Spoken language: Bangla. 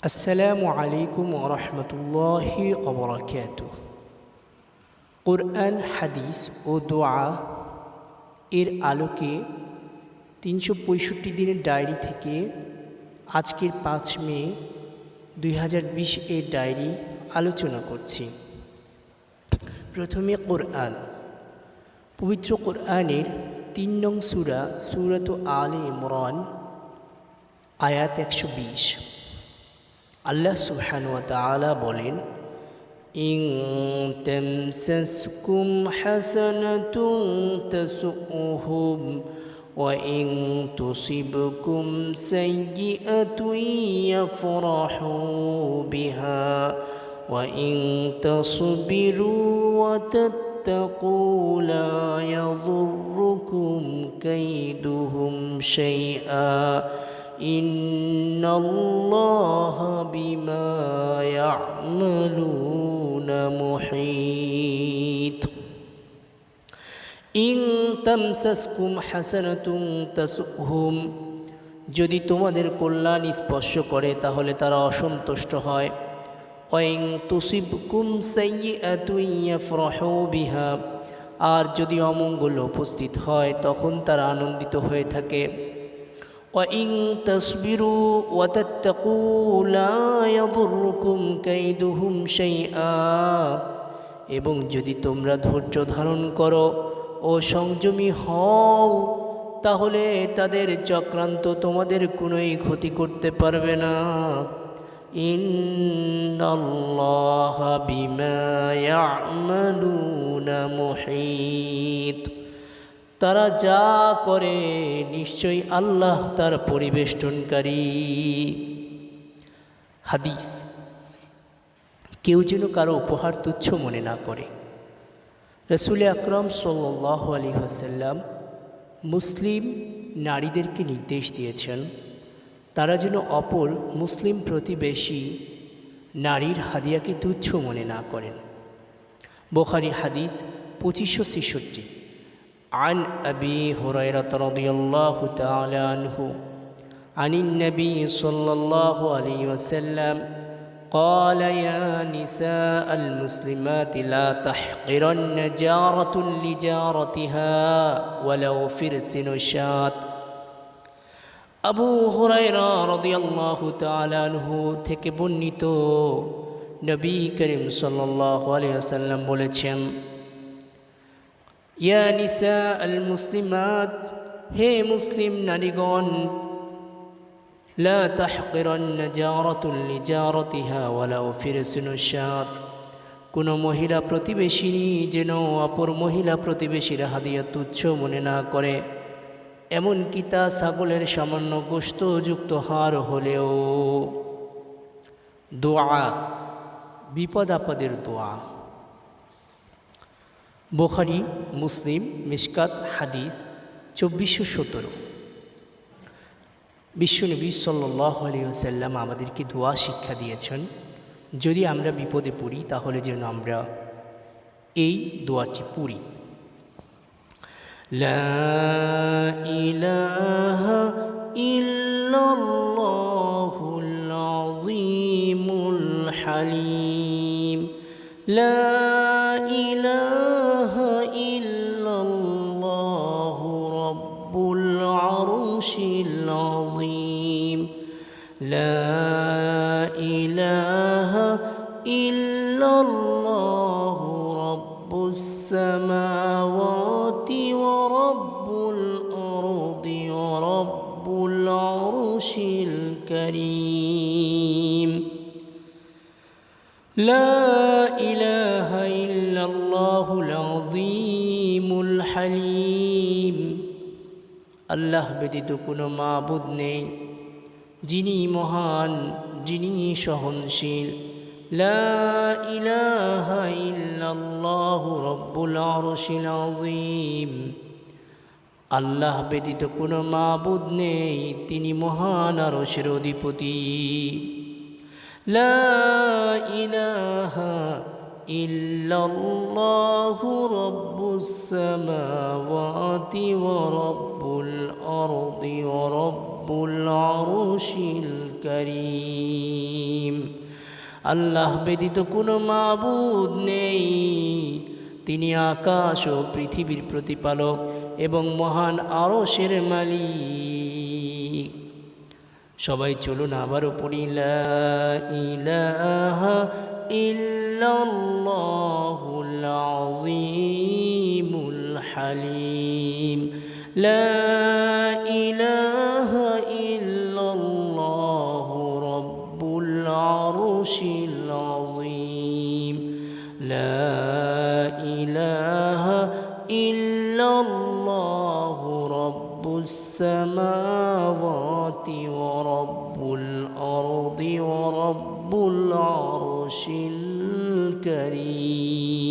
আসসালামু আলাইকুম ওরহমতুল্লাহি ওবরাকাতুহ। কোরআন, হাদিস ও দোয়া এর আলোকে ৩৬৫ দিনের ডায়েরি থেকে আজকের ৫ মে ২০২০ এর ডায়েরি আলোচনা করছি। প্রথমে কোরআন। পবিত্র কোরআনের ৩ নং সূরা সূরাত আলে ইমরান আয়াত ১২০। আল্লাহ সুবহানাহু ওয়া তাআলা বলেন, ইন তামসাসকুম হাসানাতুন তাসুহুম ওয়া ইন তুসিবকুম সাইয়্যাতুন ইয়াফরাহু বিহা ওয়া ইন তাসবিরু ওয়া তাত্তাকু লা ইয়াযুররুকুম কাইদুহুম শাইআ ইন্নাল্লাহা বিমা ইয়া'মালুনা মুহীত। ইন তামসাসকুম হাসানাতুন তাসুহুম, যদি তোমাদের কল্যাণ স্পর্শ করে তাহলে তারা অসন্তুষ্ট হয়। ওয়া ইন তুসিবকুম সাইয়্যাতুন ইয়াফরাহু বিহা, আর যদি অমঙ্গল উপস্থিত হয় তখন তারা আনন্দিত হয়ে থাকে। ওয়া ইন তাসবিরু ওয়া তাত্তাকু লা ইয়াযুররুকুম কাইদুহুম শাইআ, এবং যদি তোমরা ধৈর্য ধারণ করো ও সংযমী হও তাহলে তাদের চক্রান্ত তোমাদের কোনোই ক্ষতি করতে পারবে না। ইন্নাল্লাহা বিমা ইয়া'মালুনা মুহীত, তারা যা করে নিশ্চয়ই আল্লাহ তার পরিবেষ্টনকারী। হাদিস, কেউ যেন কারো উপহার তুচ্ছ মনে না করে। রাসূল আকরাম সাল্লাল্লাহু আলাইহি ওয়াসাল্লাম মুসলিম নারীদেরকে নির্দেশ দিয়েছেন তারা যেন অপর মুসলিম প্রতিবেশী নারীর হাদিয়াকে তুচ্ছ মনে না করেন। বুখারী হাদিস ২৫৬৬। عن أبي هريرة رضي الله تعالى عنه عن النبي صلى الله عليه وسلم قال يا نساء المسلمات لا تحقرن جارة لجارتها ولو فرس شاة। আবু হুরায়রা রাদিয়াল্লাহু তাআলা আনহু থেকে বর্ণিত, নবী করিম সাল্লাল্লাহু আলাইহি ওয়াসাল্লাম বলেছেন, ইয়া নিসা আল মুসলিমাত, হে মুসলিম নারীগণ, লা তাহকিরান্না জারাতুন লিজারাতিহা ওয়ালাউ ফিরসুন শাত, কোনো মহিলা প্রতিবেশিনী যেন অপর মহিলা প্রতিবেশীর হাদিয়া তুচ্ছ মনে না করে, এমনকি তা ছাগলের সামান্য গোশতযুক্ত হাড় হলেও। দোয়া, বিপদ আপদের দোয়া। বুখারী, মুসলিম, মিশকাত হাদিস ২৪১৭। বিশ্বনবী সাল্লাল্লাহু আলাইহি ওয়াসাল্লাম আমাদেরকে দোয়া শিক্ষা দিয়েছেন। যদি আমরা বিপদে পড়ি তাহলে যেন আমরা এই দোয়াটি পড়ি। লা ইলাহা ইল্লাল্লাহুল আযীমুল হালিম, লা ইলাহা ইল্লাল্লাহু রাব্বুল আরশিল আযীম, লা ইলাহা ইল্লাল্লাহু রাব্বুস সামাওয়াতি ওয়া রাব্বুল আরদি ওয়া রাব্বুল আরশিল কারীম, লা ইলাহা ইল্লাল্লাহুল আযীমুল হালিম। আল্লাহ ব্যতীত কোনো মাবুদ নেই, যিনি মহান, যিনি সহনশীল। লা ইলাহা ইল্লাল্লাহু রাব্বুল আরশিল আযীম, আল্লাহ ব্যতীত কোনো মাবুদ নেই, তিনি মহান আরশের অধিপতি। লা ইলাহা ইল্লাল্লাহু রাব্বুস সামাওয়াতি ওয়া রাব্বুল আরদি ওয়া রাব্বুল আরশিল কারীম। আল্লাহ ব্যতীত কোনো মাবুদ নেই, তিনি আকাশ ও পৃথিবীর প্রতিপালক এবং মহান আরশের মালিক। সবাই চলুন আবারও পড়ি, লা ইলাহা ইল্লাল্লাহুল আযীমুল হালিম। লা ইলাহা ইল্লাল্লাহু রাব্বুল আরশিল আযীম। লা ইলাহা ইল্লাল্লাহু রাব্বুস সামাওয়াতি ওয়া রাব্বুল আরদি ওয়া রাব্বুল আরশিল কারীম।